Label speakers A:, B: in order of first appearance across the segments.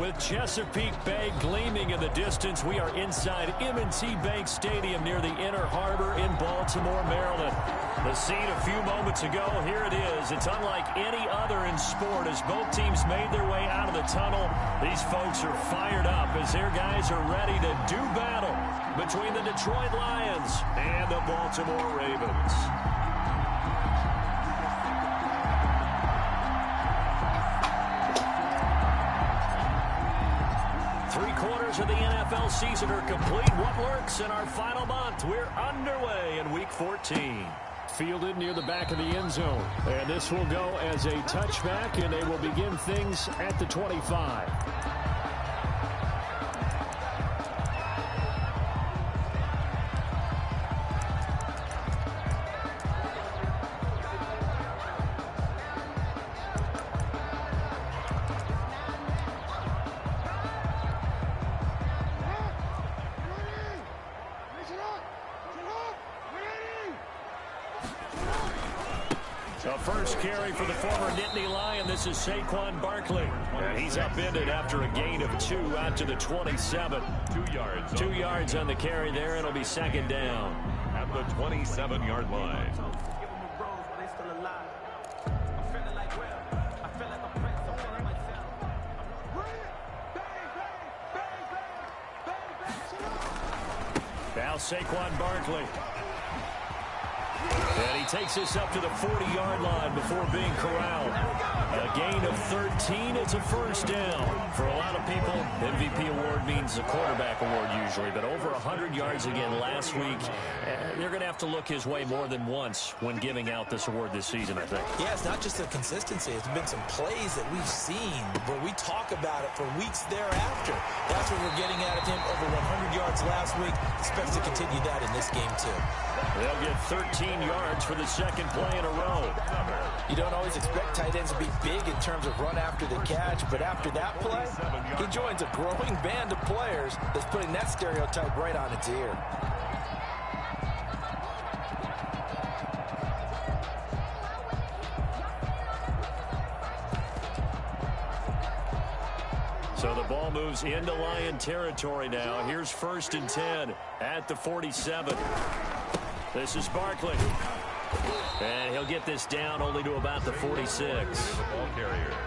A: With Chesapeake Bay gleaming in the distance, we are inside M&T Bank Stadium near the Inner Harbor in Baltimore, Maryland. The scene a few moments ago, here it is. It's unlike any other in sport as both teams made their way out of the tunnel. These folks are fired up as their guys are ready to do battle between the Detroit Lions and the Baltimore Ravens. Three-quarters of the NFL season are complete. What lurks in our final month? We're underway in Week 14. Fielded near the back of the end zone. And this will go as a touchback, and they will begin things at the 25. The first carry for the former Nittany Lion. This is Saquon Barkley. And he's upended after a gain of 2 out to the 27.
B: 2 yards.
A: 2 yards on the carry there. It'll be second down.
B: At the 27-yard line.
A: Now Saquon Barkley. And he takes this up to the 40-yard line before being corralled. A gain of 13. It's a first down. For a lot of people, MVP award means a quarterback award usually. But over 100 yards again last week. They're going to have to look his way more than once when giving out this award this season, I think.
C: Yeah, it's not just the consistency. It's been some plays that we've seen where we talk about it for weeks thereafter. That's what we're getting out of him. Over 100 yards last week. Expects to continue that in this game, too.
A: They'll get 13 yards for the second play in a row.
C: You don't always expect tight ends to be big in terms of run after the catch, but after that play, he joins a growing band of players that's putting that stereotype right on its ear.
A: So the ball moves into Lion territory now. Here's 1st and 10 at the 47. This is Barkley. And he'll get this down only to about the 46.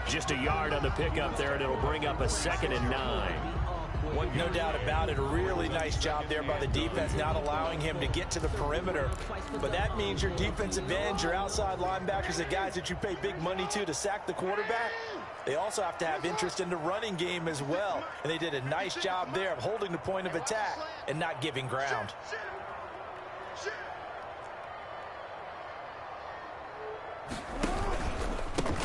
A: Just a yard on the pickup there, and it'll bring up a 2nd and 9.
C: No doubt about it. A really nice job there by the defense, not allowing him to get to the perimeter. But that means your defensive ends, your outside linebackers, the guys that you pay big money to sack the quarterback, they also have to have interest in the running game as well. And they did a nice job there of holding the point of attack and not giving ground.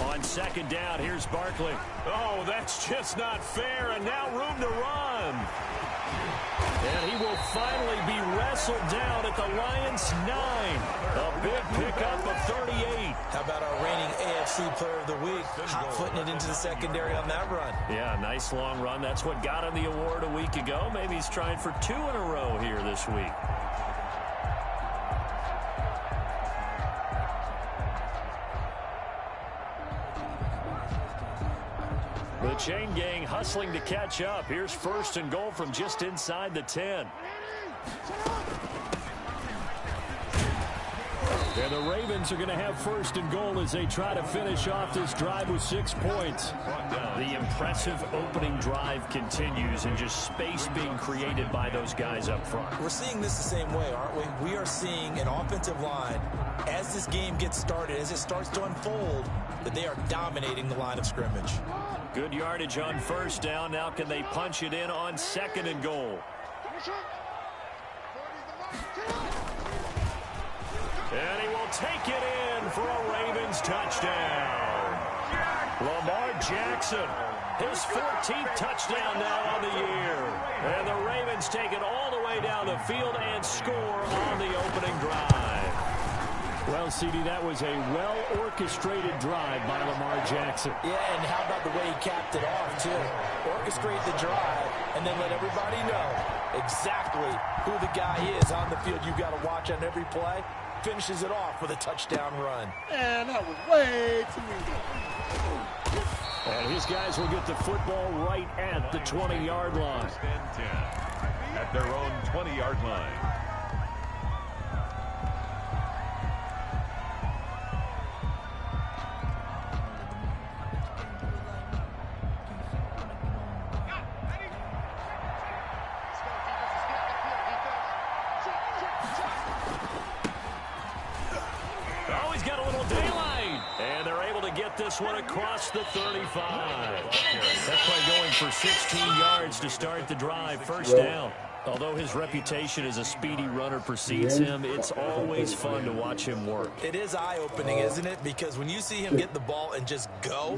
A: On 2nd down, here's Barkley. Oh, that's just not fair, and now room to run. And he will finally be wrestled down at the Lions' 9. A big pickup of 38.
C: How about our reigning AFC Player of the Week? Hot-footing it into the secondary on that run.
A: Yeah, nice long run. That's what got him the award a week ago. Maybe he's trying for 2 in a row here this week. The chain gang hustling to catch up. Here's 1st and goal from just inside the 10. And the Ravens are going to have 1st and goal as they try to finish off this drive with 6 points. The impressive opening drive continues and just space being created by those guys up front.
C: We're seeing this the same way, aren't we? We are seeing an offensive line, as this game gets started, as it starts to unfold, that they are dominating the line of scrimmage.
A: Good yardage on 1st down. Now can they punch it in on 2nd and goal? And he will take it in for a Ravens touchdown. Lamar Jackson, his 14th touchdown now on the year. And the Ravens take it all the way down the field and score on the opening drive. Well, CD, that was a well-orchestrated drive by Lamar Jackson.
C: Yeah, and how about the way he capped it off, too? Orchestrate the drive and then let everybody know exactly who the guy is on the field you've got to watch on every play. finishes it off with a touchdown run.
D: Man, that was way too easy.
A: And his guys will get the football right at the 20-yard line.
B: First and 10 at their own 20-yard line.
A: Oh, he's got a little daylight. And they're able to get this one across the 35. That play going for 16 yards to start the drive. First down. Although his reputation as a speedy runner precedes him, it's always fun to watch him work.
C: It is eye-opening, isn't it? Because when you see him get the ball and just go,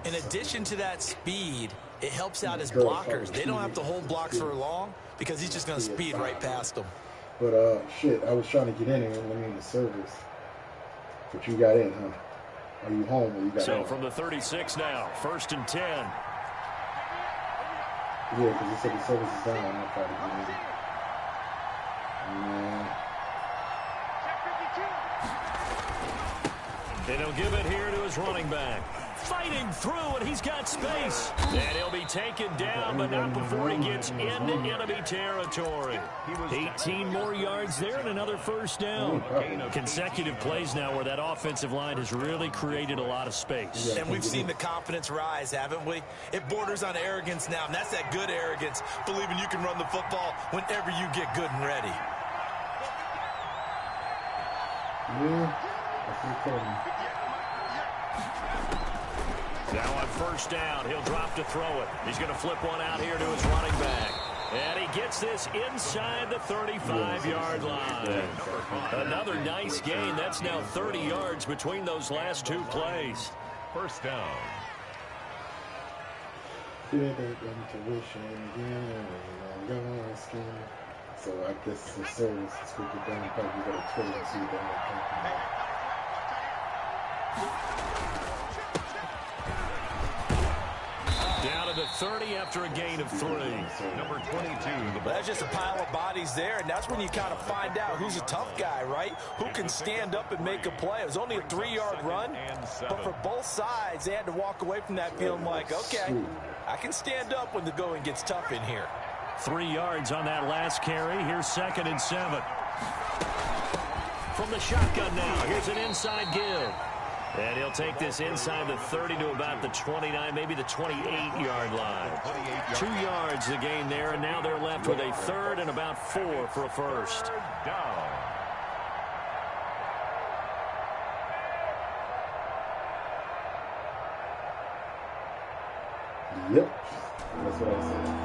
C: in addition to that speed, it helps out his blockers. They don't have to hold blocks for long because he's just going to speed right past them.
E: But, shit, I was trying to get in and let me in the service. But you got in, huh? Are you home or you got in?
A: So from the 36 now, first and 10.
E: Yeah, because he said the service is down. I'll try to get in.
A: And he'll give it here to his running back. Fighting through, and he's got space. And he'll be taken down, but not before he gets into enemy territory. 18 more yards there and another first down. Consecutive plays now where that offensive line has really created a lot of space.
C: And we've seen the confidence rise, haven't we? It borders on arrogance now, and that's that good arrogance, believing you can run the football whenever you get good and ready.
E: Yeah, that's what he told me.
A: Now on first down, he'll drop to throw it. He's going to flip one out here to his running back. And he gets this inside the 35-yard line. Another nice gain. That's now 30 yards between those last two plays.
B: First down.
E: So I guess the service is with the down part. You got to Twitter and see what they're talking about.
A: Down to the 30 after a gain of 3.
B: Number 22.
C: That's just a pile of bodies there, and that's when you kind of find out who's a tough guy, right? Who can stand up and make a play. It was only a 3-yard run, but for both sides, they had to walk away from that feeling like, okay, I can stand up when the going gets tough in here.
A: 3 yards on that last carry. Here's 2nd and 7. From the shotgun now, here's an inside give. And he'll take this inside the 30 to about the 29, maybe the 28-yard line. 2 yards the gain there, and now they're left with a 3rd and about 4 for a first.
B: Third down.
E: Yep, that's what I said.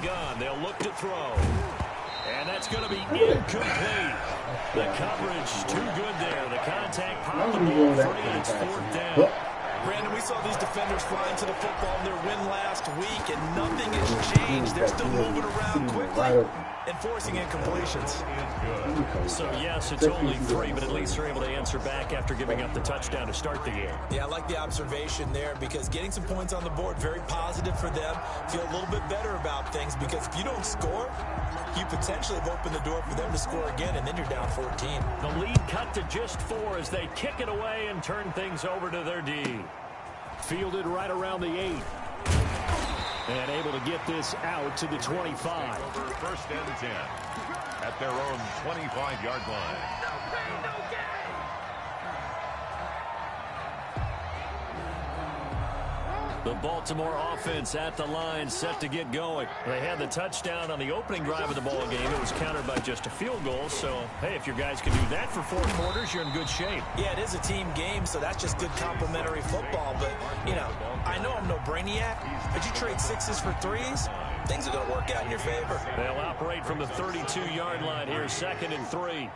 A: Gun. They'll look to throw. And that's going to be incomplete. The coverage too good there. The contact popped the ball free, and it's 4th down.
C: Brandon, we saw these defenders flying to the football in their win last week, and nothing has changed. They're still moving around quickly and forcing incompletions.
A: So, yes, it's only 3, but at least they're able to answer back after giving up the touchdown to start the game.
C: Yeah, I like the observation there because getting some points on the board, very positive for them. Feel a little bit better about things because if you don't score, you potentially have opened the door for them to score again, and then you're down 14.
A: The lead cut to just 4 as they kick it away and turn things over to their D. Fielded right around the 8. And able to get this out to the 25.
B: First and 10 at their own 25-yard line.
A: The Baltimore offense at the line, set to get going. They had the touchdown on the opening drive of the ball game. It was countered by just a field goal. So, hey, if your guys can do that for 4 quarters, you're in good shape.
C: Yeah, it is a team game, so that's just good complementary football. But, you know, I know I'm no brainiac, but you trade 6s for 3s, things are going to work out in your favor.
A: They'll operate from the 32-yard line here, 2nd and 3.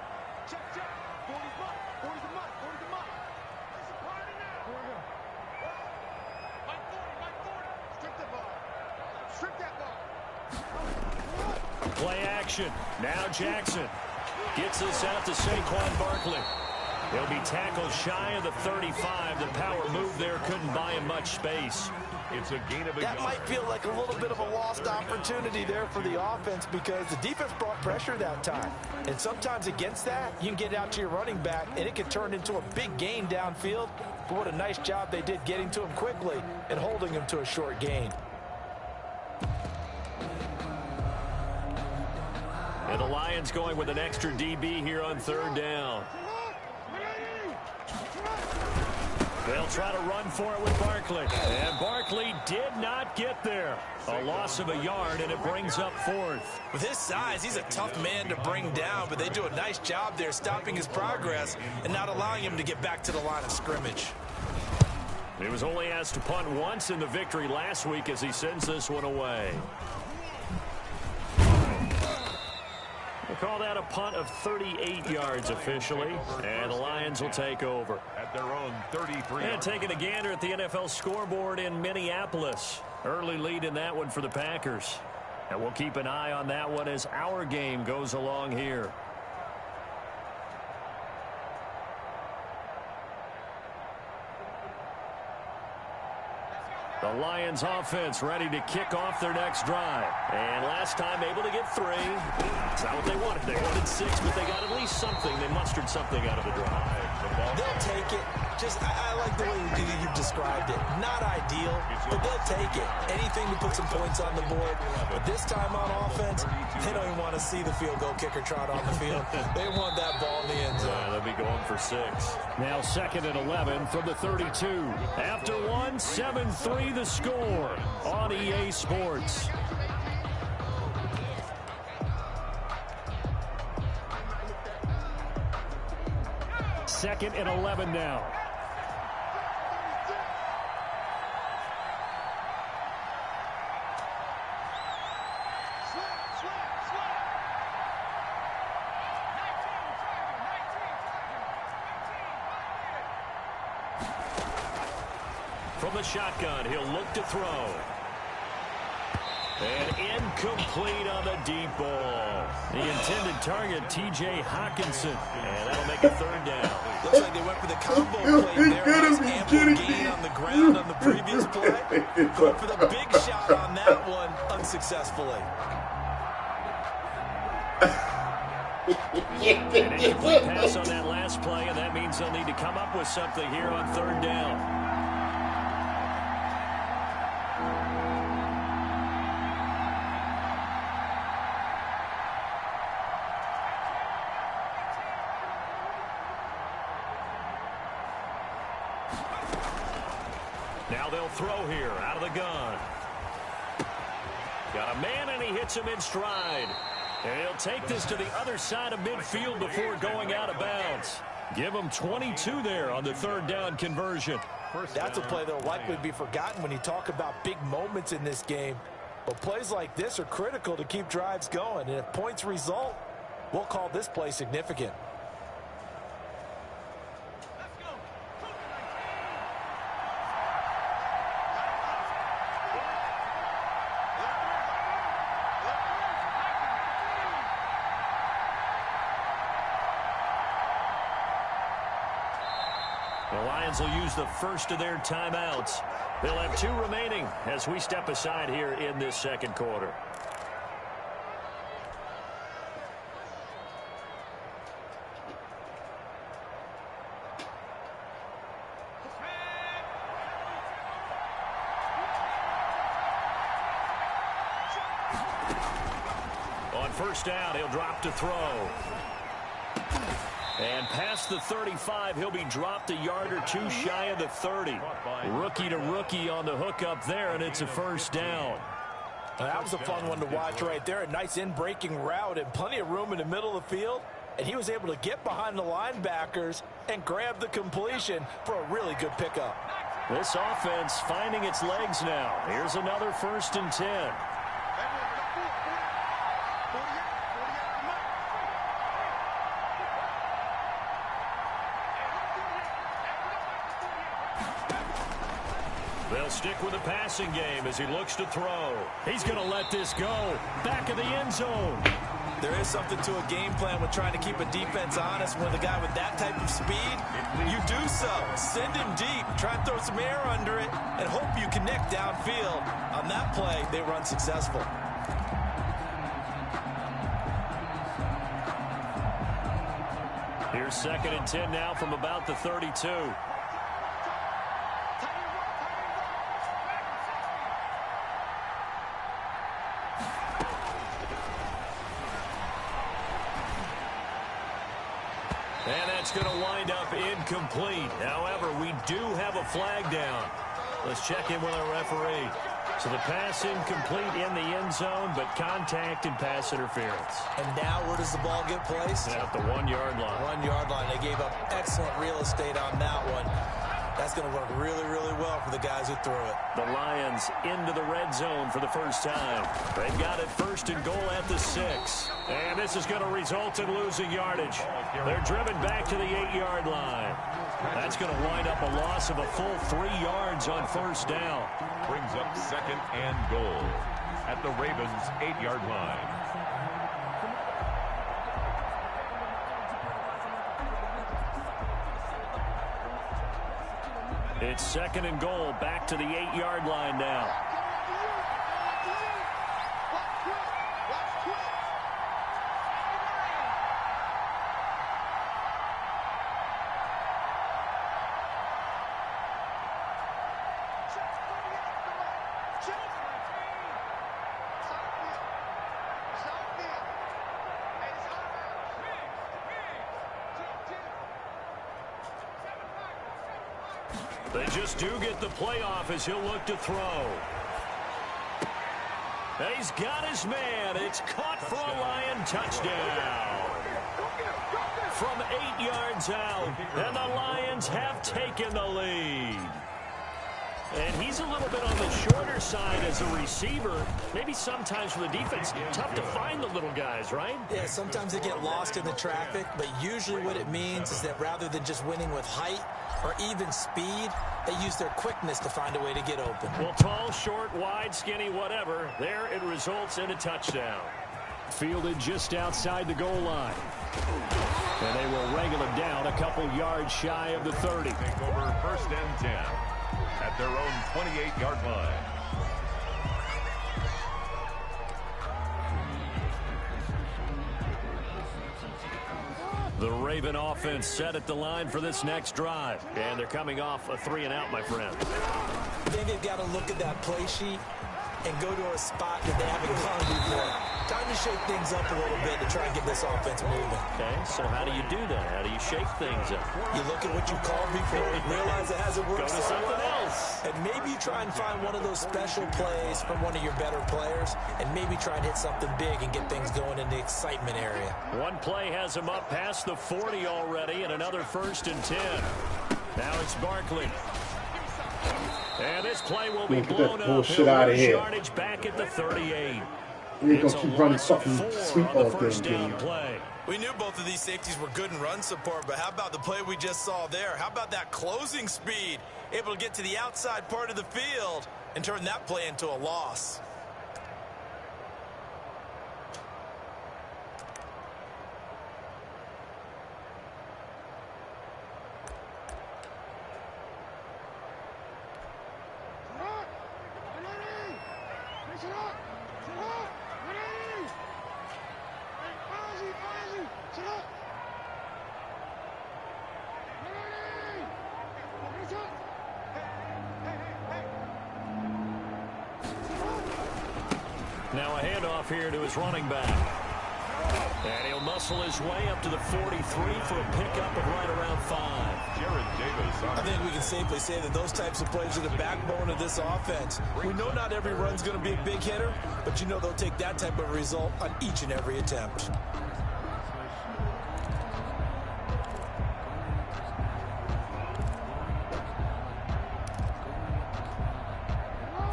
A: Play action. Now Jackson gets this out to Saquon Barkley. He'll be tackled shy of the 35. The power move there couldn't buy him much space.
B: It's a gain of a
C: That
B: yard.
C: might feel like a little bit of a lost opportunity there for the offense because the defense brought pressure that time. And sometimes against that, you can get out to your running back, and it can turn into a big gain downfield. But what a nice job they did getting to him quickly and holding him to a short gain.
A: And the Lions going with an extra DB here on third down. They'll try to run for it with Barkley. And Barkley did not get there. A loss of a yard, and it brings up fourth.
C: With his size, he's a tough man to bring down, but they do a nice job there stopping his progress and not allowing him to get back to the line of scrimmage.
A: He was only asked to punt once in the victory last week as he sends this one away. We'll call that a punt of 38 yards officially, and the Lions will take over.
B: At their own 33.
A: And taking a gander at the NFL scoreboard in Minneapolis. Early lead in that one for the Packers. And we'll keep an eye on that one as our game goes along here. The Lions offense ready to kick off their next drive. And last time able to get 3. That's not what they wanted. They wanted 6, but they got at least something. They mustered something out of the drive.
C: They'll take it. I like the way you've described it. Not ideal, but they'll take it. Anything to put some points on the board. But this time on offense, they don't even want to see the field goal kicker trot on the field. They want that ball in the end zone.
A: They'll be going for 6. Now 2nd and 11 from the 32. After 1, 7-3 the score on EA Sports. Second and 11 now. From the shotgun, he'll look to throw. And incomplete on the deep ball. The intended target, T.J. Hawkinson. And that'll make a 3rd down.
C: Looks like they went for the combo play there. Nice ample gain on the ground on the previous play. Going for the big shot on that one unsuccessfully.
A: An incomplete pass on that last play, and that means they'll need to come up with something here on 3rd down. Now they'll throw here out of the gun. Got a man, and he hits him in stride. And he'll take this to the other side of midfield before going out of bounds. Give him 22 there on the 3rd down conversion.
C: That's a play that will likely be forgotten when you talk about big moments in this game. But plays like this are critical to keep drives going. And if points result, we'll call this play significant.
A: The Lions will use the first of their timeouts. They'll have 2 remaining as we step aside here in this 2nd quarter. On 1st down, he'll drop to throw. And past the 35, he'll be dropped a yard or 2 shy of the 30. Rookie to rookie on the hook up there, and it's a 1st down.
C: That was a fun one to watch right there. A nice in-breaking route and plenty of room in the middle of the field. And he was able to get behind the linebackers and grab the completion for a really good pickup.
A: This offense finding its legs now. Here's another 1st and 10. They'll stick with the passing game as he looks to throw. He's going to let this go. Back of the end zone.
C: There is something to a game plan with trying to keep a defense honest. With a guy with that type of speed, you do so. Send him deep. Try and throw some air under it and hope you connect downfield. On that play, they were unsuccessful.
A: Here's 2nd and 10 now from about the 32. And that's going to wind up incomplete. However, we do have a flag down. Let's check in with our referee. So the pass incomplete in the end zone, but contact and pass interference.
C: And now where does the ball get placed?
A: At the 1-yard line.
C: 1-yard line. They gave up excellent real estate on that one. That's going to work really, really well for the guys who threw it.
A: The Lions into the red zone for the first time. They've got it 1st and goal at the 6. And this is going to result in losing yardage. They're driven back to the 8-yard line. That's going to wind up a loss of a full 3 yards on 1st down.
B: Brings up 2nd and goal at the Ravens' 8-yard line.
A: It's 2nd and goal, back to the 8-yard line now. They just do get the playoff as he'll look to throw. He's got his man. It's caught for a Lion touchdown. From 8 yards out, and the Lions have taken the lead. And he's a little bit on the shorter side as a receiver. Maybe sometimes for the defense, tough to find the little guys, right?
C: Yeah, sometimes they get lost in the traffic, but usually what it means is that rather than just winning with height or even speed, they use their quickness to find a way to get open.
A: Well, tall, short, wide, skinny, whatever, there it results in a touchdown. Fielded just outside the goal line. And they will wrangle him down a couple yards shy of the 30.
B: Take over 1st and 10 at their own 28-yard line.
A: The Raven offense set at the line for this next drive. And they're coming off a 3-and-out, my friend.
C: I think they've got to look at that play sheet and go to a spot that they haven't gone before. Time to shake things up a little bit to try and get this offense moving.
A: Okay, so how do you do that? How do you shake things up?
C: You look at what you called before, realize it hasn't worked.
A: Go to something else.
C: And maybe you try and find one of those special plays from one of your better players, and maybe try and hit something big and get things going in the excitement area.
A: One play has him up past the 40 already, and another 1st and 10. Now it's Barkley. And this play will be blown up.
E: Bullshit out of here.
A: Yardage back at the 38.
E: You ain't gonna keep running fucking sweep all game.
C: We knew both of these safeties were good in run support, but how about the play we just saw there? How about that closing speed? Able to get to the outside part of the field and turn that play into a loss.
A: Now a handoff here to his running back. And he'll muscle his way up to the 43 for a pickup of right around 5.
B: Jared Davis.
C: I think we can safely say that those types of plays are the backbone of this offense. We know not every run's going to be a big hitter, but you know they'll take that type of result on each and every attempt.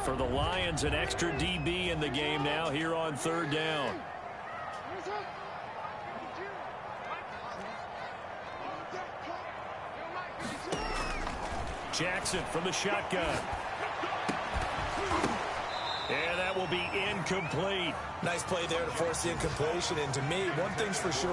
A: For the Lions, an extra DB in the game now here on 3rd down. Jackson from the shotgun. be incomplete.
C: Nice play there to force the incompletion. And to me, one thing's for sure.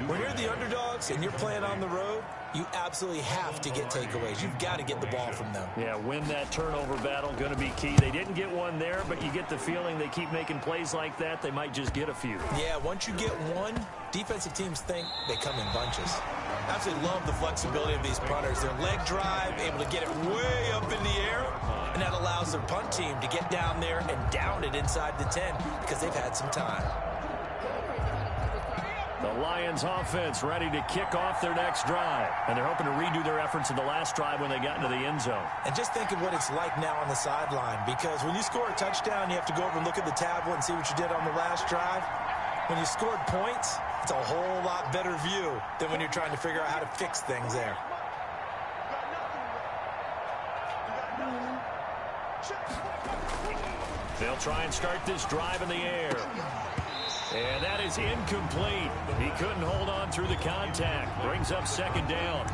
C: When you're the underdogs and you're playing on the road, you absolutely have to get takeaways. You've got to get the ball from them.
A: Yeah, win that turnover battle, going to be key. They didn't get one there, but you get the feeling they keep making plays like that, they might just get a few.
C: Yeah, once you get one, defensive teams think they come in bunches. Absolutely love the flexibility of these punters. Their leg drive, able to get it way up in the air, and that allows their punt team to get down there and down it inside the 10 because they've had some time.
A: The Lions offense ready to kick off their next drive. And they're hoping to redo their efforts in the last drive when they got into the end zone.
C: And just think of what it's like now on the sideline, because when you score a touchdown, you have to go over and look at the tablet and see what you did on the last drive. When you scored points, it's a whole lot better view than when you're trying to figure out how to fix things there.
A: They'll try and start this drive in the air. And that is incomplete. He couldn't hold on through the contact. Brings up second down.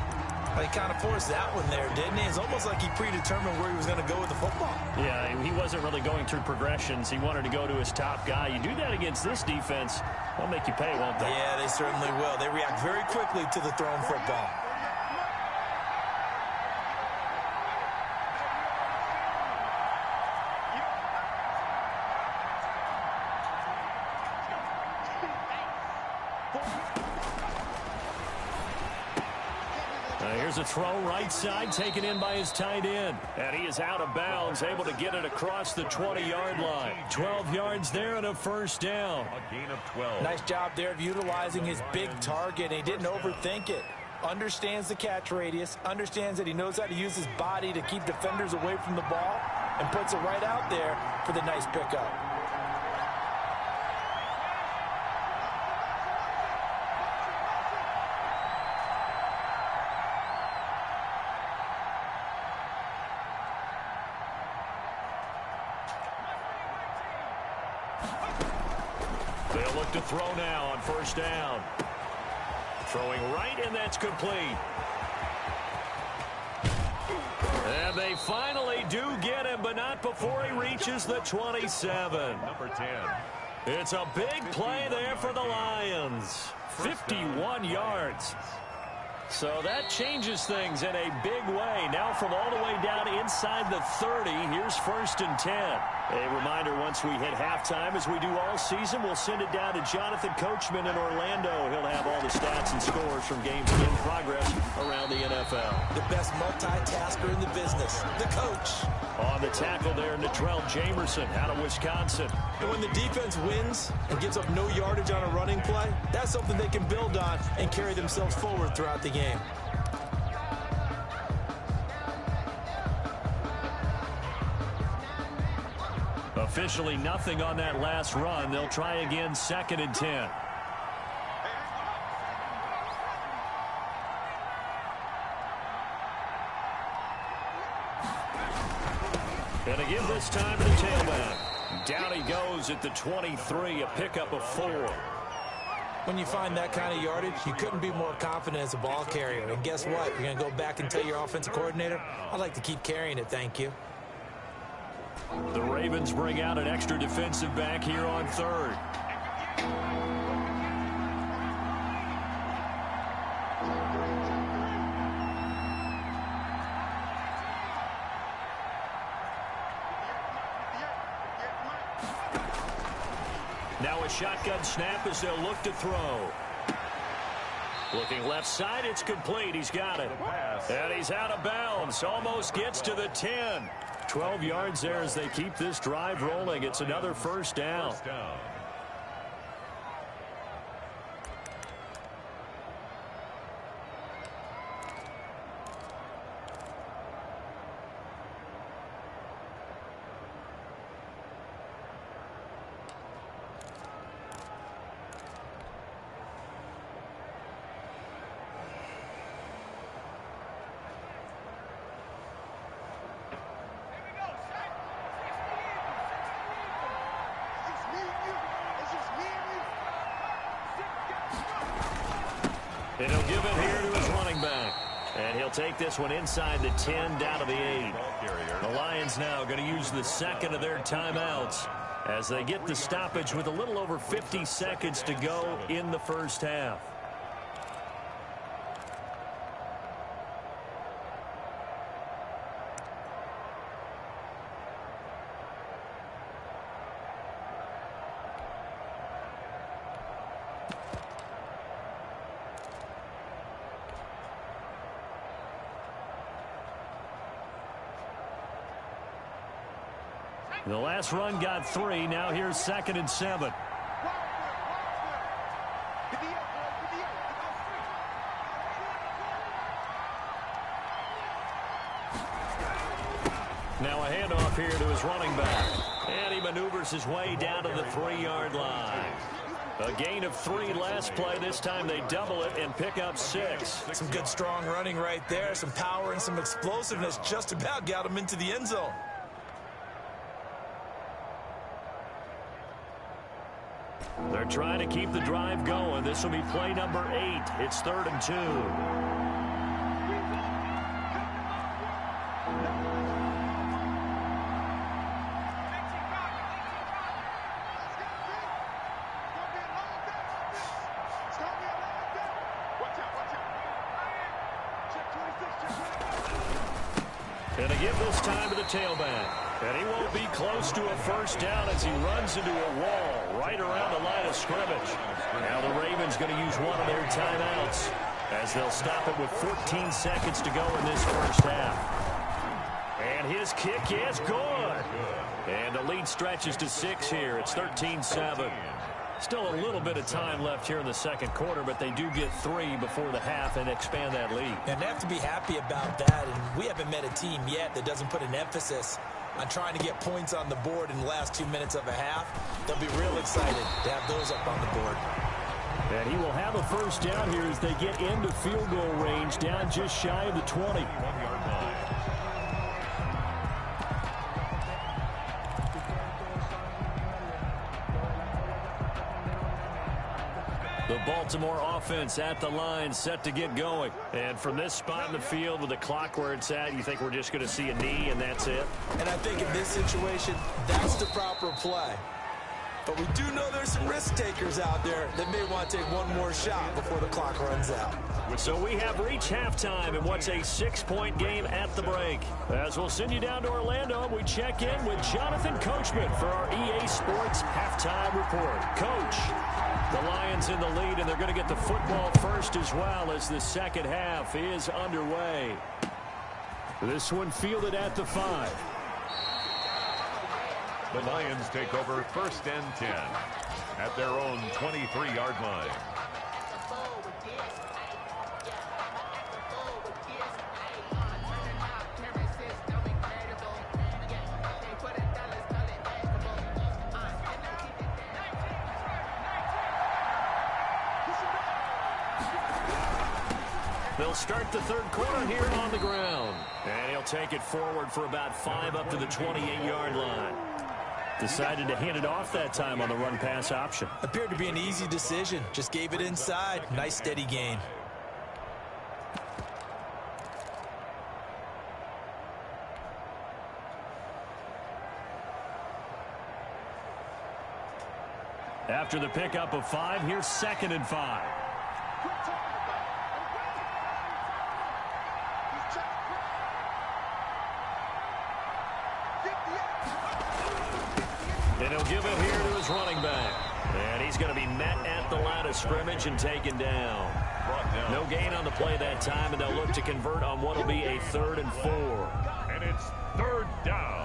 C: Well, he kind of forced that one there, didn't he? It's almost like he predetermined where he was going to go with the football.
A: Yeah, he wasn't really going through progressions. He wanted to go to his top guy. You do that against this defense, they'll make you pay, won't they?
C: Yeah, they certainly will. They react very quickly to the thrown football.
A: Here's a throw right side, taken in by his tight end. And he is out of bounds, able to get it across the 20-yard line. 12 yards there and a first down.
B: A gain of 12.
C: Nice job there of utilizing his big target. He didn't overthink it. Understands the catch radius, understands that he knows how to use his body to keep defenders away from the ball, and puts it right out there for the nice pickup.
A: They'll look to throw now on first down. Throwing right, and that's complete. And they finally do get him, but not before he reaches the 27.
B: Number 10.
A: It's a big play there for the Lions. 51 yards. So that changes things in a big way. Now from all the way down inside the 30, here's first and 10. A reminder, once we hit halftime, as we do all season, we'll send it down to Jonathan Coachman in Orlando. He'll have all the stats and scores from games in progress around the NFL.
C: The best multitasker in the business, the coach.
A: On the tackle there, Natrell Jamerson out of Wisconsin.
C: And when the defense wins and gives up no yardage on a running play, that's something they can build on and carry themselves forward throughout the game.
A: Officially nothing on that last run. They'll try again, second and 10. And again this time to the tailback. Down he goes at the 23, a pickup of 4.
C: When you find that kind of yardage, you couldn't be more confident as a ball carrier. And guess what? You're going to go back and tell your offensive coordinator, I'd like to keep carrying it, thank you.
A: The Ravens bring out an extra defensive back here on third. Now a shotgun snap as they'll look to throw. Looking left side, it's complete. He's got it. And he's out of bounds. Almost gets to the 10. 12 yards there as they keep this drive rolling. It's another first down. And he'll give it here to his running back. And he'll take this one inside the 10, down to the 8. The Lions now going to use the second of their timeouts. as they get the stoppage with a little over 50 seconds to go in the first half. The last run got 3. Now here's 2nd and 7. Now a handoff here to his running back. And he maneuvers his way down to the 3-yard line. A gain of 3 last play. This time they double it and pick up 6.
C: Some good strong running right there. Some power and some explosiveness just about got him into the end zone.
A: They're trying to keep the drive going. This will be play number 8. It's 3rd and 2. And they give this time to the tailback. And he won't be close to a first down as he runs into a wall right around the line of scrimmage. Now the Ravens going to use one of their timeouts as they'll stop it with 14 seconds to go in this first half. And his kick is good. And the lead stretches to 6 here. It's 13-7. Still a little bit of time left here in the second quarter, but they do get 3 before the half and expand that lead.
C: And they have to be happy about that. And we haven't met a team yet that doesn't put an emphasis on trying to get points on the board in the last 2 minutes of a half. They'll be real excited to have those up on the board.
A: And he will have a first down here as they get into field goal range, down just shy of the 20.
B: 1-yard line.
A: The Baltimore offense at the line, set to get going. And from this spot in the field with the clock where it's at, you think we're just going to see a knee and that's it?
C: And I think in this situation, that's the proper play. But we do know there's some risk takers out there that may want to take one more shot before the clock runs out.
A: So we have reached halftime in what's a 6-point game at the break. As we'll send you down to Orlando, we check in with Jonathan Coachman for our EA Sports Halftime Report. Coach, the Lions in the lead, and they're going to get the football first as well as the second half is underway. This one fielded at the 5.
B: The Lions take over 1st and 10 at their own 23-yard line.
A: They'll start the third quarter here on the ground. And he'll take it forward for about 5 up to the 28-yard line. Decided to hand it off that time on the run-pass option.
C: Appeared to be an easy decision. Just gave it inside. Nice steady gain.
A: After the pickup of 5, here's 2nd and 5. And he'll give it here to his running back. And he's going to be met at the line of scrimmage and taken down. No gain on the play that time, and they'll look to convert on what will be a 3rd and 4.
B: And it's 3rd down.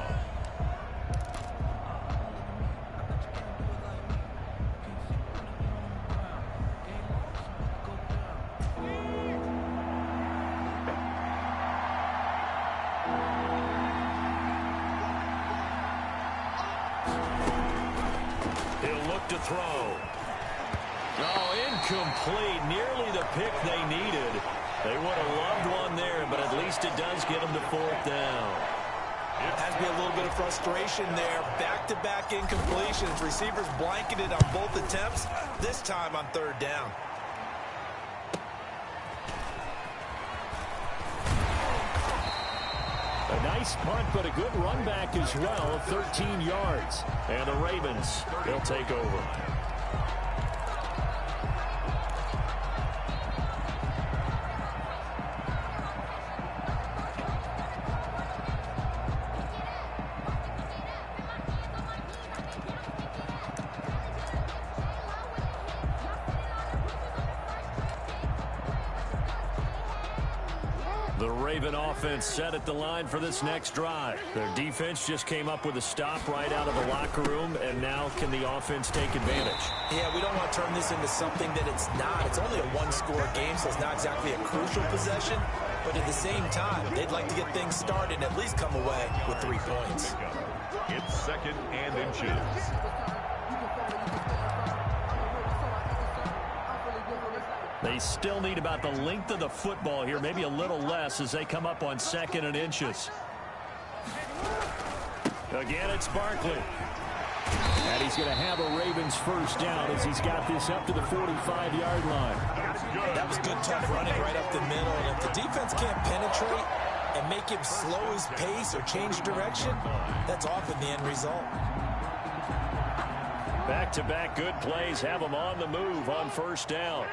A: To throw. Oh, incomplete. Nearly the pick they needed. They would have loved one there, but at least it does get them to 4th down.
C: It has to be a little bit of frustration there. Back-to-back incompletions. Receivers blanketed on both attempts, this time on 3rd down.
A: A nice punt, but a good run back as well, 13 yards. And the Ravens, they'll take over. The Raven offense set at the line for this next drive. Their defense just came up with a stop right out of the locker room, and now can the offense take advantage?
C: Yeah, we don't want to turn this into something that it's not. It's only a one-score game, so it's not exactly a crucial possession. But at the same time, they'd like to get things started and at least come away with 3 points.
B: It's 2nd and inches.
A: They still need about the length of the football here, maybe a little less as they come up on 2nd and inches. Again, it's Barkley. And he's going to have a Ravens first down as he's got this up to the 45-yard line.
C: That was good, tough running right up the middle. And if the defense can't penetrate and make him slow his pace or change direction, that's often the end result.
A: Back-to-back good plays have them on the move on first down.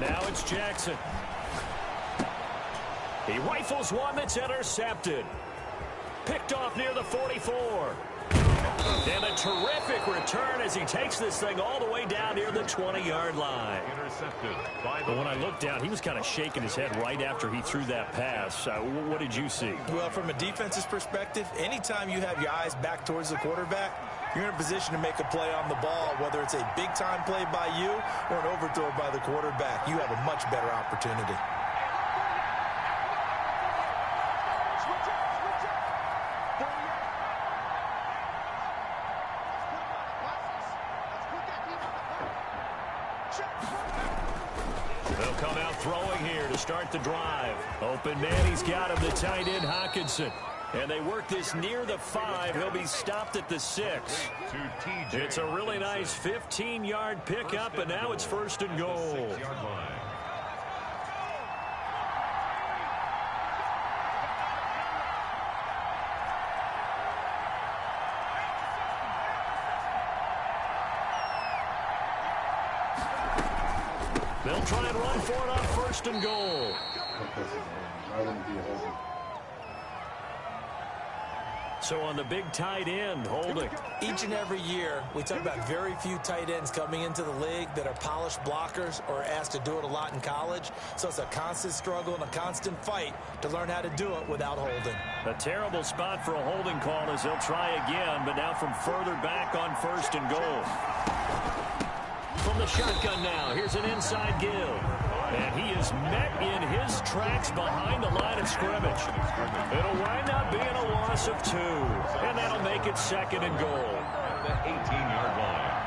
A: Now it's Jackson. He rifles one that's intercepted. Picked off near the 44. And a terrific return as he takes this thing all the way down near the 20-yard line.
B: Intercepted by
A: But when I looked down, he was kind of shaking his head right after he threw that pass. What did you see?
C: Well, from a defense's perspective, anytime you have your eyes back towards the quarterback, you're in a position to make a play on the ball, whether it's a big-time play by you or an overthrow by the quarterback. You have a much better opportunity.
A: They'll come out throwing here to start the drive. Open man, he's got him, the tight end, Hockenson. And they work this near the 5. He'll be stopped at the 6. It's a really nice 15-yard pickup, and now it's 1st and goal. They'll try and run for it on 1st and goal. So on the big tight end, holding.
C: Each and every year, we talk about very few tight ends coming into the league that are polished blockers or asked to do it a lot in college. So it's a constant struggle and a constant fight to learn how to do it without holding.
A: A terrible spot for a holding call as they'll try again, but now from further back on 1st and goal. From the shotgun now, here's an inside give. And he is met in his tracks behind the line of scrimmage. It'll wind up being a loss of 2. And that'll make it 2nd and goal.
B: At the 18-yard line.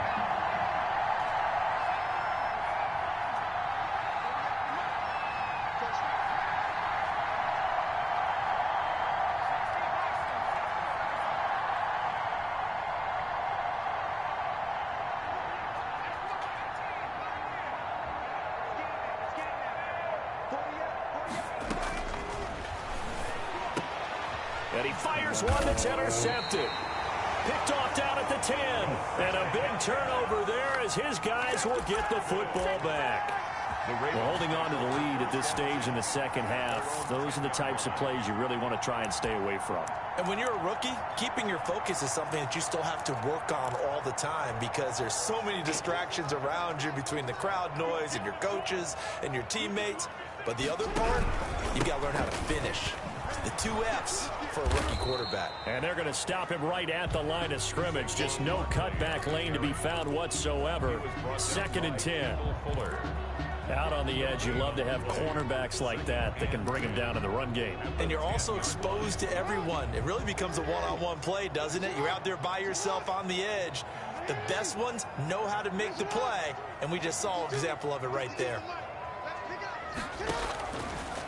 A: And he fires one that's intercepted. Picked off down at the 10. And a big turnover there as his guys will get the football back. Well, holding on to the lead at this stage in the second half, those are the types of plays you really want to try and stay away from.
C: And when you're a rookie, keeping your focus is something that you still have to work on all the time because there's so many distractions around you between the crowd noise and your coaches and your teammates. But the other part, you've got to learn how to finish. The 2 F's for a rookie quarterback.
A: And they're going to stop him right at the line of scrimmage. Just no cutback lane to be found whatsoever. 2nd and 10. Out on the edge, you love to have cornerbacks like that can bring him down in the run game.
C: And you're also exposed to everyone. It really becomes a one-on-one play, doesn't it? You're out there by yourself on the edge. The best ones know how to make the play, and we just saw an example of it right there.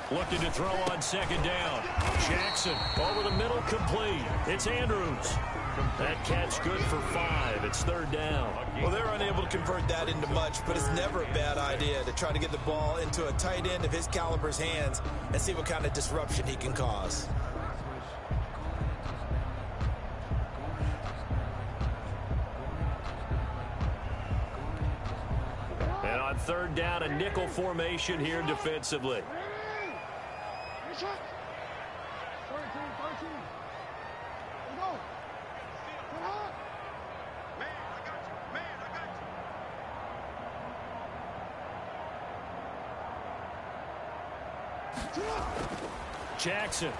A: Looking to throw on second down. Jackson over the middle, complete. It's Andrews. That catch good for 5. It's third down.
C: Well, they're unable to convert that into much, but it's never a bad idea to try to get the ball into a tight end of his caliber's hands and see what kind of disruption he can cause.
A: And on third down, a nickel formation here defensively. Jackson.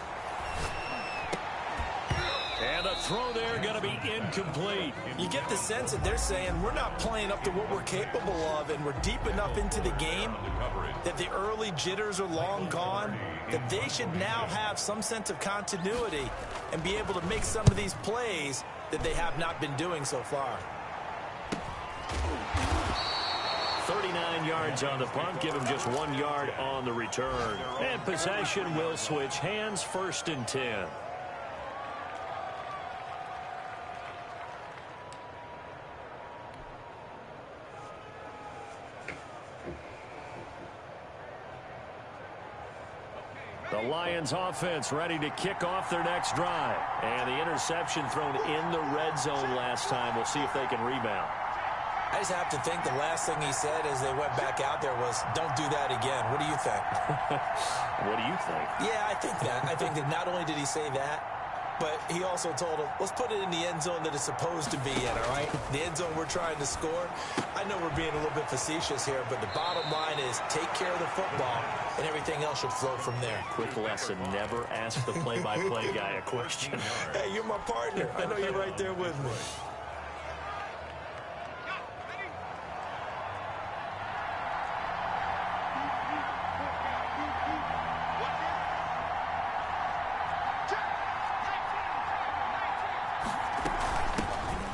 A: And a throw there going to be incomplete.
C: You get the sense that they're saying we're not playing up to what we're capable of, and we're deep enough into the game that the early jitters are long gone, that they should now have some sense of continuity and be able to make some of these plays that they have not been doing so far.
A: 39 yards on the punt, give him just 1 yard on the return. And possession will switch hands, 1st and 10. The Lions offense ready to kick off their next drive. And the interception thrown in the red zone last time. We'll see if they can rebound.
C: I just have to think the last thing he said as they went back out there was, don't do that again. What do you think?
A: What do you think?
C: Yeah, I think that. I think that not only did he say that, but he also told him, let's put it in the end zone that it's supposed to be in, all right? The end zone we're trying to score. I know we're being a little bit facetious here, but the bottom line is take care of the football, and everything else should flow from there.
A: Quick lesson, never ask the play-by-play guy a question.
C: Hey, you're my partner. I know you're right there with me.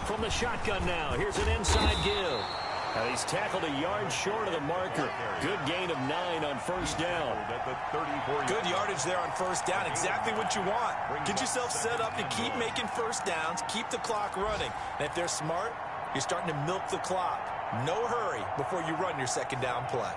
A: From the shotgun now, here's an inside give. And he's tackled a yard short of the marker. Good gain of 9 on first down.
C: Good yardage there on first down. Exactly what you want. Get yourself set up to keep making first downs, keep the clock running. And if they're smart, you're starting to milk the clock. No hurry before you run your second down play.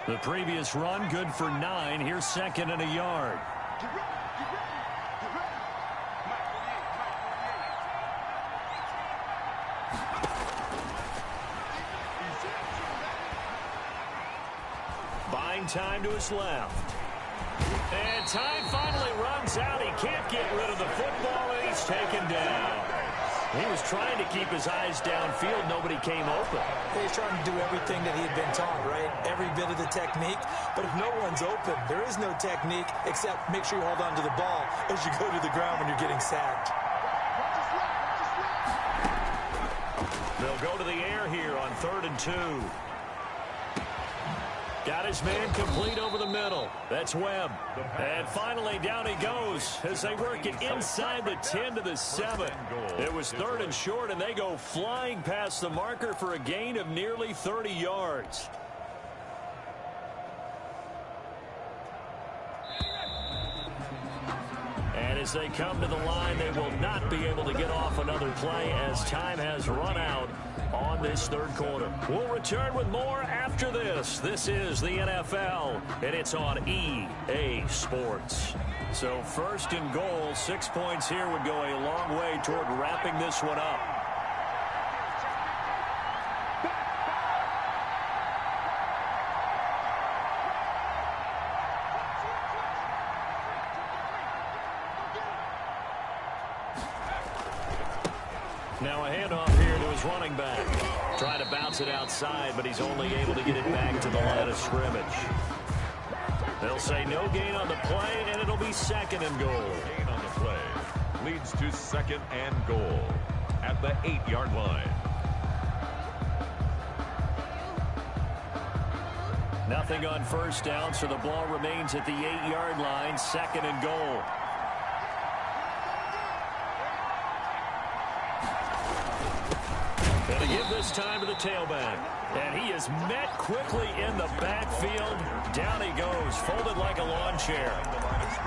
A: The previous run, good for 9. Here's 2nd and a yard. Buying time to his left. And time finally runs out. He can't get rid of the football, and he's taken down. He was trying to keep his eyes downfield. Nobody came open.
C: He's trying to do everything that he had been taught, right? Every bit of the technique. But if no one's open, there is no technique except make sure you hold on to the ball as you go to the ground when you're getting sacked.
A: They'll go to the air here on 3rd and 2. Got his man complete over the middle. That's Webb. And finally, down he goes as they work it inside the 10 to the 7. It was 3rd and short, and they go flying past the marker for a gain of nearly 30 yards. And as they come to the line, they will not be able to get off another play as time has run out on this 3rd quarter. We'll return with more after this. This is the NFL, and it's on EA Sports. So 1st and goal, 6 points here would go a long way toward wrapping this one up. Now a handoff here to his running back. Trying to bounce it outside, but he's only able to get it back to the line of scrimmage. They'll say no gain on the play, and it'll be 2nd and goal.
B: Gain on the play leads to 2nd and goal at the 8-yard line.
A: Nothing on first down, so the ball remains at the 8-yard line, 2nd and goal. Give this time to the tailback. And he is met quickly in the backfield. Down he goes, folded like a lawn chair.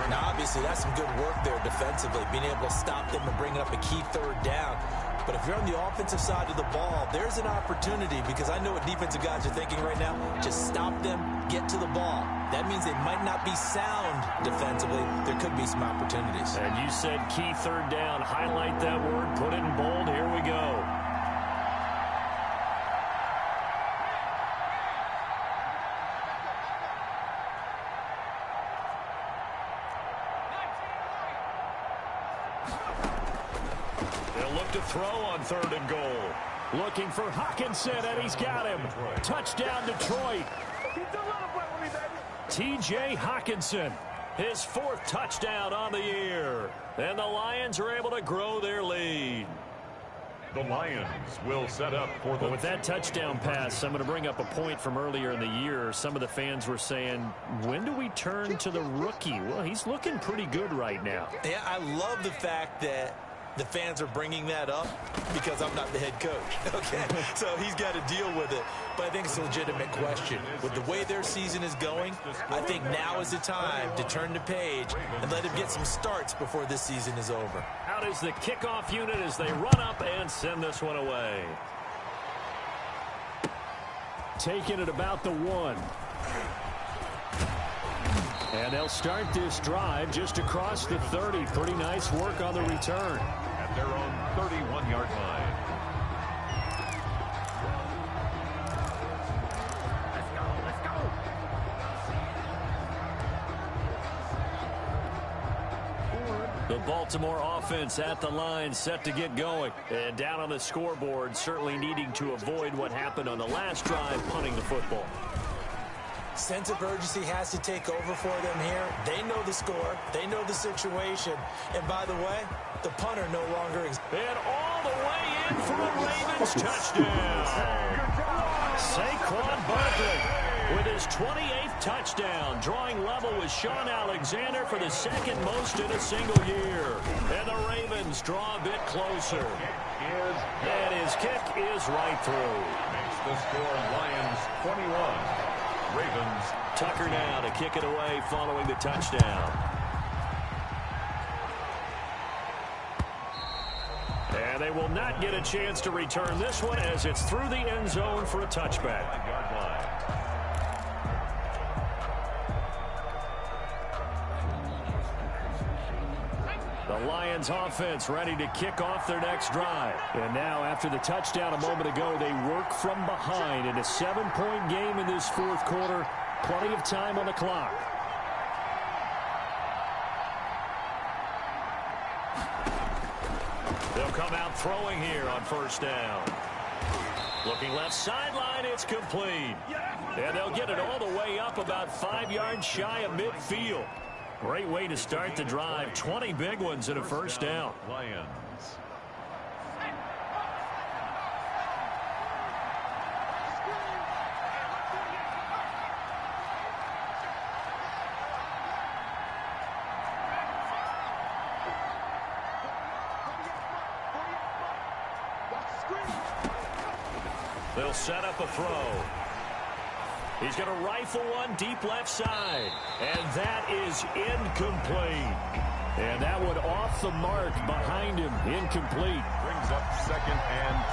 C: Now, obviously, that's some good work there defensively, being able to stop them and bring up a key third down. But if you're on the offensive side of the ball, there's an opportunity, because I know what defensive guys are thinking right now. Just stop them, get to the ball. That means they might not be sound defensively. There could be some opportunities.
A: And you said key third down. Highlight that word, put it in bold. Here we go. To throw on 3rd and goal. Looking for Hawkinson, and he's got him. Touchdown, Detroit. T.J. Hawkinson, his 4th touchdown on the year. And the Lions are able to grow their lead.
B: The Lions will set up for the...
A: With that touchdown pass, I'm going to bring up a point from earlier in the year. Some of the fans were saying, when do we turn to the rookie? Well, he's looking pretty good right now.
C: Yeah, I love the fact that the fans are bringing that up because I'm not the head coach, okay? So he's got to deal with it. But I think it's a legitimate question. With the way their season is going, I think now is the time to turn the page and let him get some starts before this season is over.
A: Out is the kickoff unit as they run up and send this one away. Taking it about the 1. And they'll start this drive just across the 30. Pretty nice work on the return.
B: At their own 31-yard line.
A: The Baltimore offense at the line, set to get going. And down on the scoreboard, certainly needing to avoid what happened on the last drive, punting the football.
C: Sense of urgency has to take over for them here. They know the score. They know the situation. And by the way, the punter no longer exists.
A: And all the way in for a Ravens touchdown. Saquon Barkley with his 28th touchdown, drawing level with Sean Alexander for the 2nd most in a single year. And the Ravens draw a bit closer. And his kick is right through.
B: Makes the score Lions 21. Ravens.
A: Tucker now to kick it away following the touchdown. And they will not get a chance to return this one as it's through the end zone for a touchback. The Lions offense ready to kick off their next drive. And now after the touchdown a moment ago, they work from behind in a 7-point game in this 4th quarter. Plenty of time on the clock. They'll come out throwing here on 1st down. Looking left sideline, it's complete. And they'll get it all the way up about 5 yards shy of midfield. Great way to start the drive. 20 big ones and a 1st down.
B: Lions.
A: They'll set up a throw. He's going to rifle one deep left side. And that is incomplete. And that one off the mark behind him. Incomplete.
B: Brings up 2nd and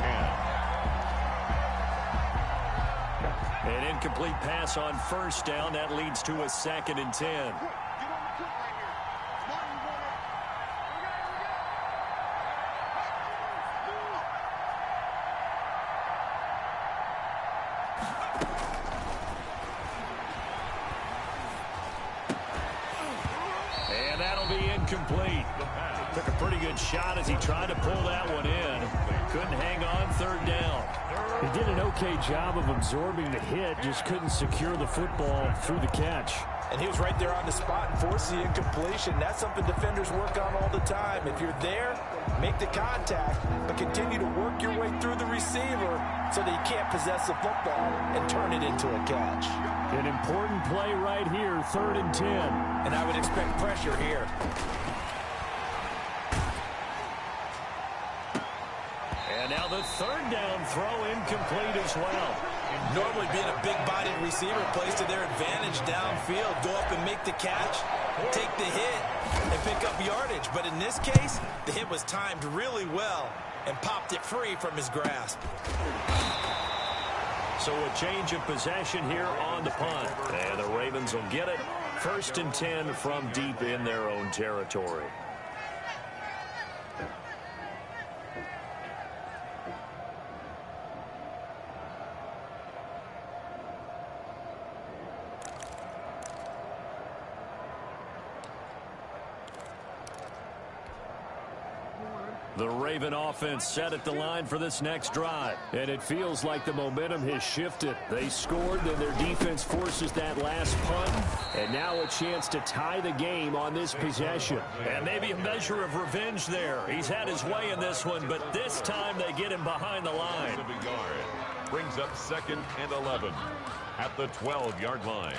B: 10.
A: An incomplete pass on 1st down. That leads to a 2nd and 10. Complete. Took a pretty good shot as he tried to pull that one in. Couldn't hang on 3rd down. He did an okay job of absorbing the hit, just couldn't secure the football through the catch.
C: And he was right there on the spot and forced the incompletion. That's something defenders work on all the time. If you're there, make the contact, but continue to work your way through the receiver so that you can't possess the football and turn it into a catch.
A: An important play right here, 3rd and 10.
C: And I would expect pressure here.
A: And now the third down throw incomplete as well.
C: Normally being a big-bodied receiver plays to their advantage downfield. Go up and make the catch, take the hit, and pick up yardage. But in this case, the hit was timed really well and popped it free from his grasp.
A: So a change of possession here on the punt. And the Ravens will get it. 1st and 10 from deep in their own territory. The Raven offense set at the line for this next drive. And it feels like the momentum has shifted. They scored, then their defense forces that last punt. And now a chance to tie the game on this possession. And maybe a measure of revenge there. He's had his way in this one, but this time they get him behind the line.
B: Brings up 2nd and 11 at the 12-yard line.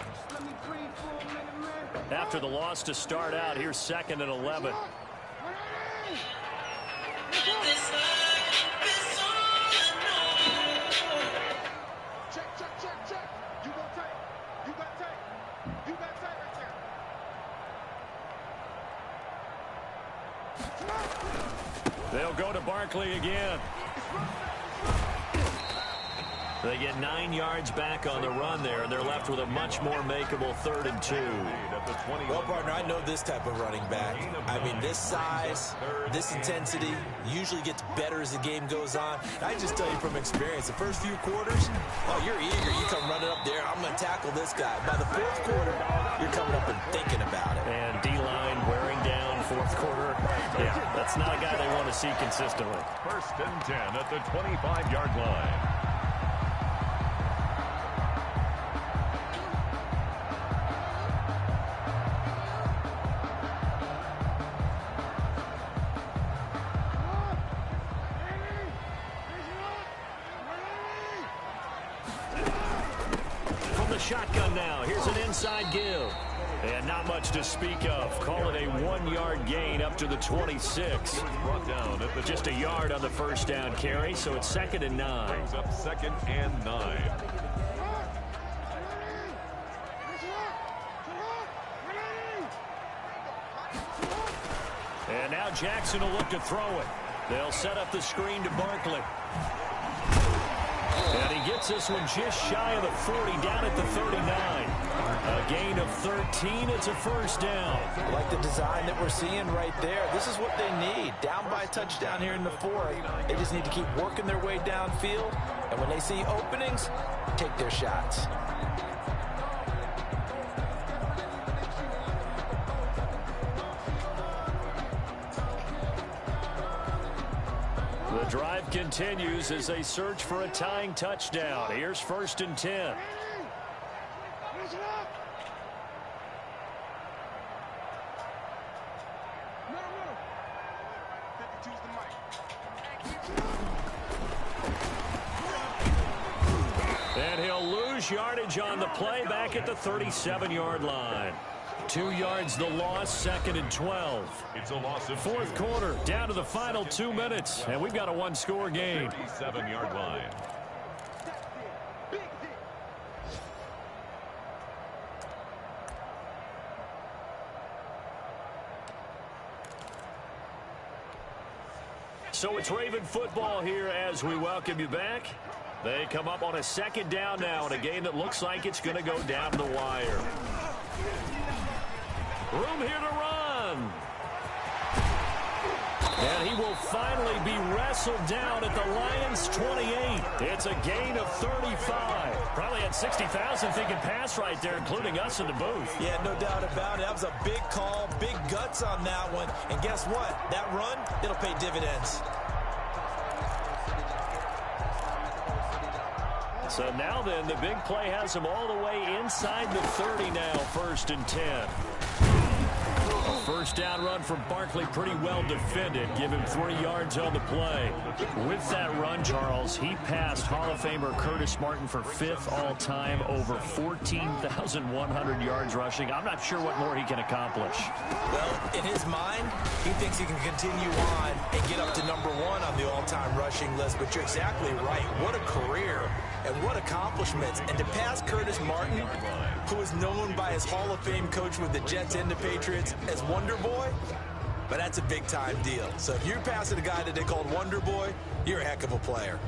A: After the loss to start out, here's 2nd and 11. They'll go to Barkley again. They get 9 yards back on the run there, and they're left with a much more makeable 3rd and 2.
C: Well, partner, I know this type of running back. I mean, this size, this intensity usually gets better as the game goes on. I just tell you from experience, the first few quarters, oh, you're eager. You come running up there, I'm going to tackle this guy. By the 4th quarter, you're coming up and thinking about it.
A: And D-line wearing down 4th quarter. Yeah, that's not a guy they want to see consistently.
B: 1st and 10 at the 25-yard line.
A: Shotgun now. Here's an inside give. And not much to speak of. Call it a 1-yard gain up to the 26.
B: Brought down at the
A: just a yard on the first down carry, so it's 2nd and 9.
B: Brings up 2nd and 9.
A: And now Jackson will look to throw it. They'll set up the screen to Barkley. And he gets this one just shy of the 40, down at the 39. A gain of 13. It's a 1st down.
C: I like the design that we're seeing right there. This is what they need. Down by a touchdown here in the 4th. They just need to keep working their way downfield. And when they see openings, take their shots.
A: The drive continues as they search for a tying touchdown. Here's 1st and 10. And he'll lose yardage on the play back at the 37-yard line. 2 yards the loss, 2nd and 12.
B: It's a loss of
A: 4th quarter, down to the final 2 minutes, and we've got a 1-score game.
B: 37-yard line.
A: So it's Raven football here as we welcome you back. They come up on a 2nd down now in a game that looks like it's going to go down the wire. Room here to run. And he will finally be wrestled down at the Lions' 28. It's a gain of 35. Probably had 60,000 thinking pass right there, including us in the booth.
C: Yeah, no doubt about it. That was a big call, big guts on that one. And guess what? That run, it'll pay dividends.
A: So now then, the big play has him all the way inside the 30 now, 1st and 10. First down run from Barkley, pretty well defended. Give him 3 yards on the play. With that run, Charles, he passed Hall of Famer Curtis Martin for 5th all-time, over 14,100 yards rushing. I'm not sure what more he can accomplish.
C: Well, in his mind, he thinks he can continue on and get up to #1 on the all-time rushing list. But you're exactly right. What a career and what accomplishments. And to pass Curtis Martin, who is known by his Hall of Fame coach with the Jets and the Patriots as Wonder Boy, but that's a big-time deal. So if you're passing a guy that they called Wonder Boy, you're a heck of a player.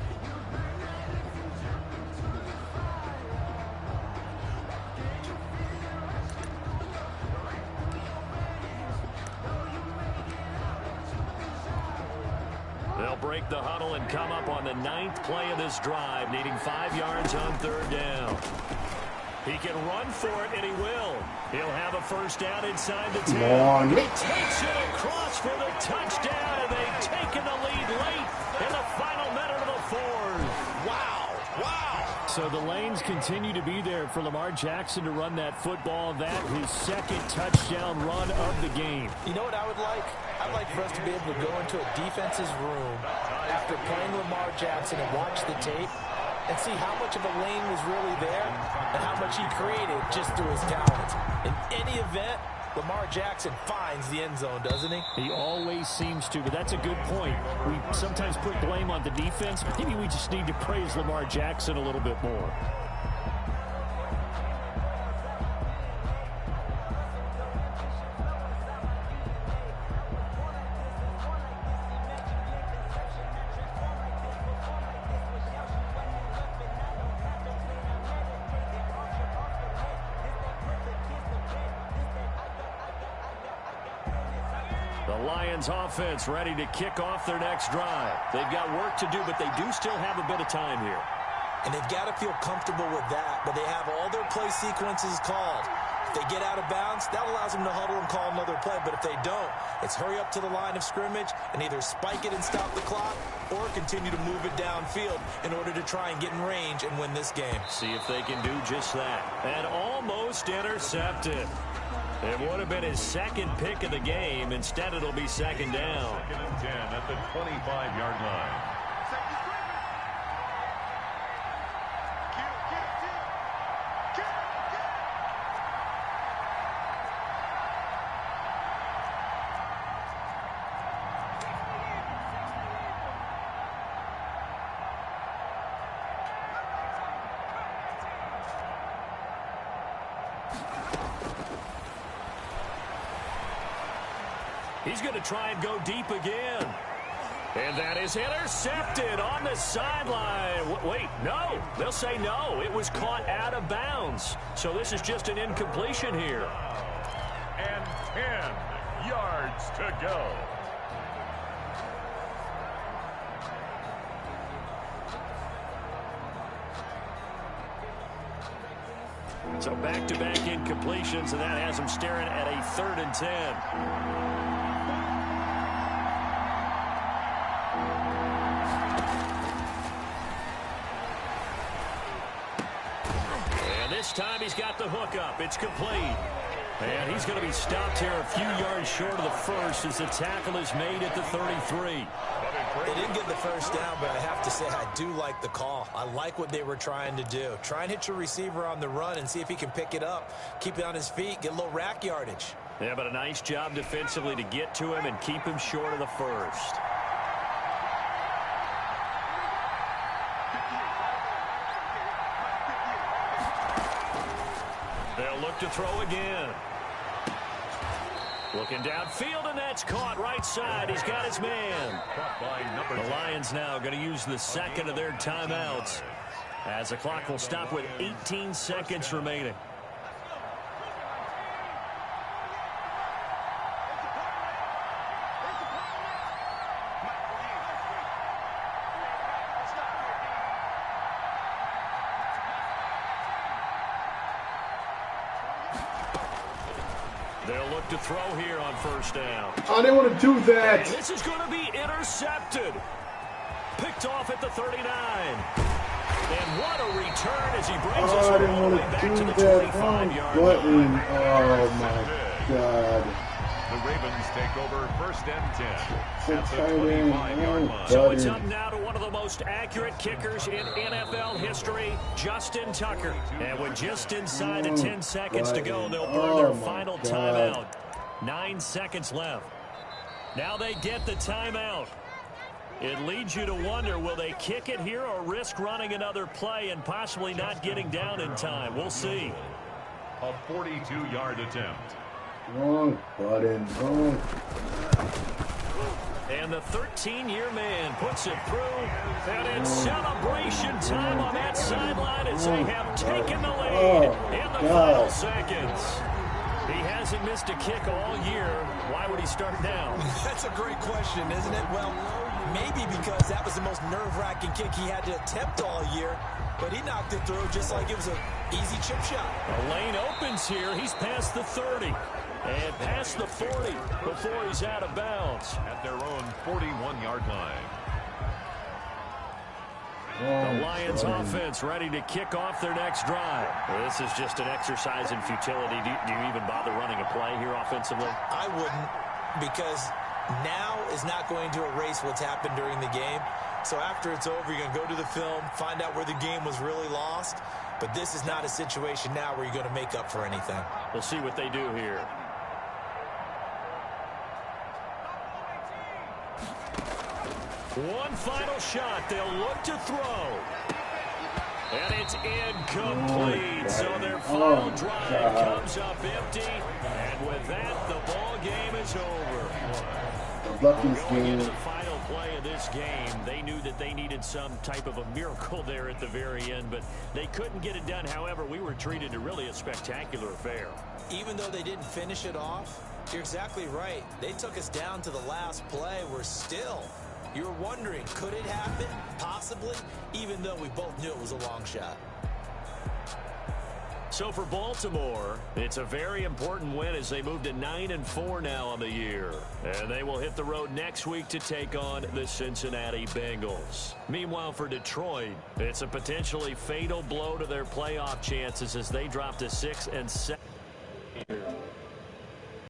A: They'll break the huddle and come up on the 9th play of this drive, needing 5 yards on 3rd down. He can run for it, and he will. He'll have a first down inside the 10. He takes it across for the touchdown, and they've taken the lead late in the final minute of the 4th.
C: Wow, wow.
A: So the lanes continue to be there for Lamar Jackson to run that football. That his 2nd touchdown run of the game.
C: You know what I would like? I'd like for us to be able to go into a defense's room after playing Lamar Jackson and watch the tape and see how much of a lane was really there and how much he created just through his talents. In any event, Lamar Jackson finds the end zone, doesn't he?
A: He always seems to, but that's a good point. We sometimes put blame on the defense. Maybe we just need to praise Lamar Jackson a little bit more. Offense ready to kick off their next drive. They've got work to do, but they do still have a bit of time here.
C: And they've got to feel comfortable with that, but they have all their play sequences called. If they get out of bounds, that allows them to huddle and call another play, but if they don't, it's hurry up to the line of scrimmage and either spike it and stop the clock or continue to move it downfield in order to try and get in range and win this game.
A: See if they can do just that. And almost intercepted. It would have been his 2nd pick of the game. Instead, it'll be 2nd down.
B: 2nd and 10 at the 25-yard line.
A: He's going to try and go deep again. And that is intercepted on the sideline. Wait, no. They'll say no. It was caught out of bounds. So this is just an incompletion here.
B: And 10 yards to go.
A: So back-to-back incompletions, and that has him staring at a 3rd and 10. This time he's got the hook up. It's complete. And he's going to be stopped here a few yards short of the first as the tackle is made at the 33.
C: They didn't get the first down, but I have to say I do like the call. I like what they were trying to do. Try and hit your receiver on the run and see if he can pick it up, keep it on his feet, get a little rack yardage.
A: Yeah, but a nice job defensively to get to him and keep him short of the first. They'll look to throw again. Looking downfield, and that's caught right side. He's got his man. The Lions now going to use the 2nd of their timeouts as the clock will stop with 18 seconds remaining. They'll look to throw here on first down.
E: I didn't want to do that.
A: And this is going to be intercepted. Picked off at the 39. And what a return as he brings us all the way back to the 25-yard line.
E: Oh, my God.
B: The Ravens take over first and 10 at the 25-yard line.
A: So it's up now to one of the most accurate kickers in NFL history, Justin Tucker. And with just inside of 10 seconds to go, they'll burn their final timeout. 9 seconds left. Now they get the timeout. It leads you to wonder, will they kick it here or risk running another play and possibly not getting down in time? We'll see.
B: A 42-yard attempt.
E: Wrong button. Wrong.
A: And the 13-year man puts it through. And it's celebration time on that sideline as they have taken the lead in the final seconds. He hasn't missed a kick all year. Why would he start now?
C: That's a great question, isn't it? Well, maybe because that was the most nerve-wracking kick he had to attempt all year. But he knocked it through just like it was an easy chip shot.
A: The lane opens here. He's past the 30 and past the 40 before he's out of bounds.
B: At their own 41-yard line.
A: The Lions offense ready to kick off their next drive. Well, this is just an exercise in futility. Do you even bother running a play here offensively?
C: I wouldn't, because now is not going to erase what's happened during the game. So after it's over, you're going to go to the film, find out where the game was really lost. But this is not a situation now where you're going to make up for anything.
A: We'll see what they do here. One final shot. They'll look to throw. And it's incomplete. So their final drive comes up empty. And with that, the ball game is over. Going into the final play of this game, they knew that they needed some type of a miracle there at the very end, but they couldn't get it done. However, we were treated to really a spectacular affair.
C: Even though they didn't finish it off, you're exactly right. They took us down to the last play. We're still... You're wondering, could it happen? Possibly, even though we both knew it was a long shot.
A: So for Baltimore, it's a very important win as they move to 9-4 now on the year. And they will hit the road next week to take on the Cincinnati Bengals. Meanwhile, for Detroit, it's a potentially fatal blow to their playoff chances as they drop to 6-7.